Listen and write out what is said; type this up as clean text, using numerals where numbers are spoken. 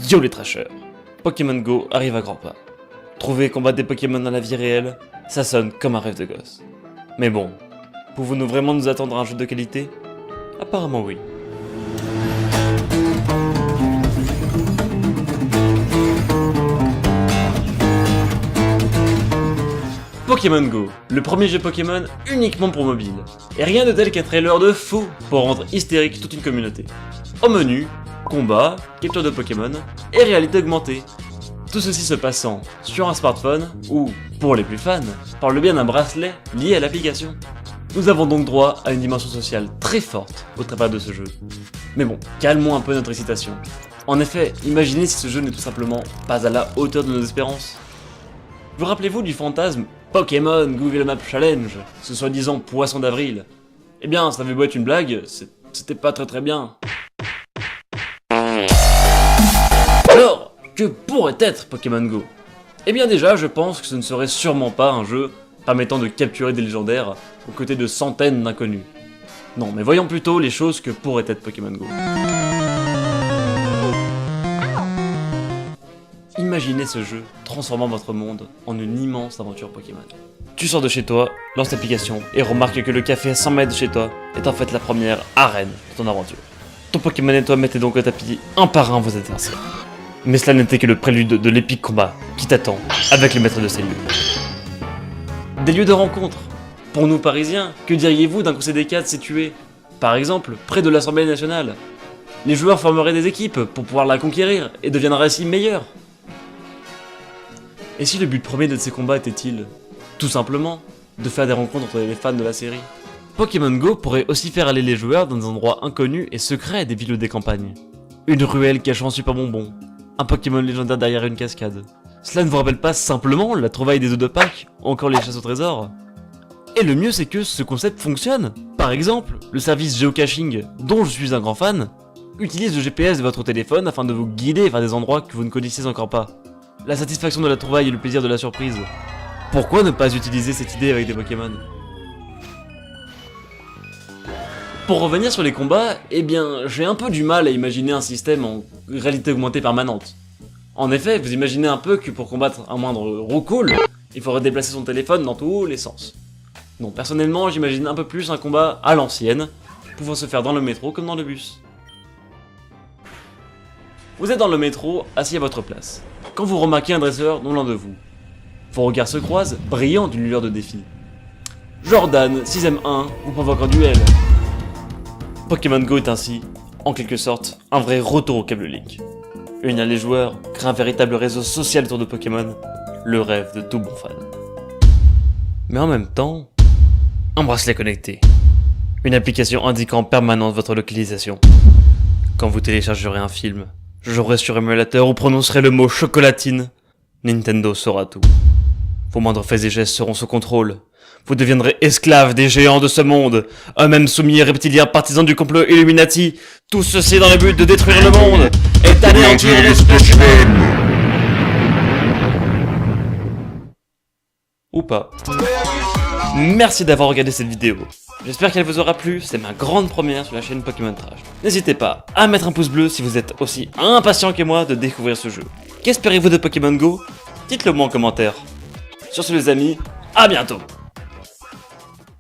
Yo les trashers, Pokémon Go arrive à grands pas. Trouver et combattre des Pokémon dans la vie réelle, ça sonne comme un rêve de gosse. Mais bon, pouvons-nous vraiment nous attendre à un jeu de qualité? Apparemment oui. Pokémon Go, le premier jeu Pokémon uniquement pour mobile. Et rien de tel qu'un trailer de fou pour rendre hystérique toute une communauté. Au menu, combat, capture de Pokémon et réalité augmentée. Tout ceci se passant sur un smartphone ou, pour les plus fans, par le biais d'un bracelet lié à l'application. Nous avons donc droit à une dimension sociale très forte au travers de ce jeu. Mais bon, calmons un peu notre excitation. En effet, imaginez si ce jeu n'est tout simplement pas à la hauteur de nos espérances. Vous rappelez-vous du fantasme Pokémon Google Maps Challenge, ce soi-disant poisson d'avril? Eh bien, ça avait beau être une blague, c'était pas très bien. Alors, que pourrait être Pokémon Go? Eh bien déjà, je pense que ce ne serait sûrement pas un jeu permettant de capturer des légendaires aux côtés de centaines d'inconnus. Non, mais voyons plutôt les choses que pourrait être Pokémon Go. Imaginez ce jeu transformant votre monde en une immense aventure Pokémon. Tu sors de chez toi, lance l'application et remarque que le café à 100 mètres de chez toi est en fait la première arène de ton aventure. Ton Pokémon et toi mettez donc au tapis un par un vos adversaires. Mais cela n'était que le prélude de l'épique combat qui t'attend avec le maître de ces lieux. Des lieux de rencontre. Pour nous Parisiens, que diriez-vous d'un conseil des cadres situé, par exemple, près de l'Assemblée nationale? Les joueurs formeraient des équipes pour pouvoir la conquérir et deviendraient ainsi meilleurs. Et si le but premier de ces combats était-il, tout simplement, de faire des rencontres entre les fans de la série? Pokémon Go pourrait aussi faire aller les joueurs dans des endroits inconnus et secrets des villes ou des campagnes. Une ruelle cachant un super bonbon, un Pokémon légendaire derrière une cascade. Cela ne vous rappelle pas simplement la trouvaille des œufs de Pâques, ou encore les chasses au trésor? Et le mieux c'est que ce concept fonctionne. Par exemple, le service géocaching, dont je suis un grand fan, utilise le GPS de votre téléphone afin de vous guider vers des endroits que vous ne connaissez encore pas. La satisfaction de la trouvaille et le plaisir de la surprise. Pourquoi ne pas utiliser cette idée avec des Pokémon? Pour revenir sur les combats, eh bien, j'ai un peu du mal à imaginer un système en réalité augmentée permanente. En effet, vous imaginez un peu que pour combattre un moindre Roucoule, il faudrait déplacer son téléphone dans tous les sens. Non, personnellement, j'imagine un peu plus un combat à l'ancienne, pouvant se faire dans le métro comme dans le bus. Vous êtes dans le métro, assis à votre place, quand vous remarquez un dresseur non loin de vous. Vos regards se croisent, brillant d'une lueur de défi. Jordan, 6ème 1, vous provoque un duel. Pokémon Go est ainsi, en quelque sorte, un vrai retour au câble Link. Unir les joueurs, créer un véritable réseau social autour de Pokémon, le rêve de tout bon fan. Mais en même temps, un bracelet connecté, une application indiquant en permanence votre localisation. Quand vous téléchargerez un film, jouerez sur émulateur ou prononcerez le mot chocolatine, Nintendo saura tout. Vos moindres faits et gestes seront sous contrôle. Vous deviendrez esclaves des géants de ce monde, eux-mêmes soumis et reptiliens partisans du complot Illuminati, tout ceci dans le but de détruire le monde et d'anéantir l'espèce humaine. Ou pas. Merci d'avoir regardé cette vidéo. J'espère qu'elle vous aura plu, c'est ma grande première sur la chaîne Pokémon Trash. N'hésitez pas à mettre un pouce bleu si vous êtes aussi impatient que moi de découvrir ce jeu. Qu'espérez-vous de Pokémon Go? Dites-le moi en commentaire. Sur ce les amis, à bientôt!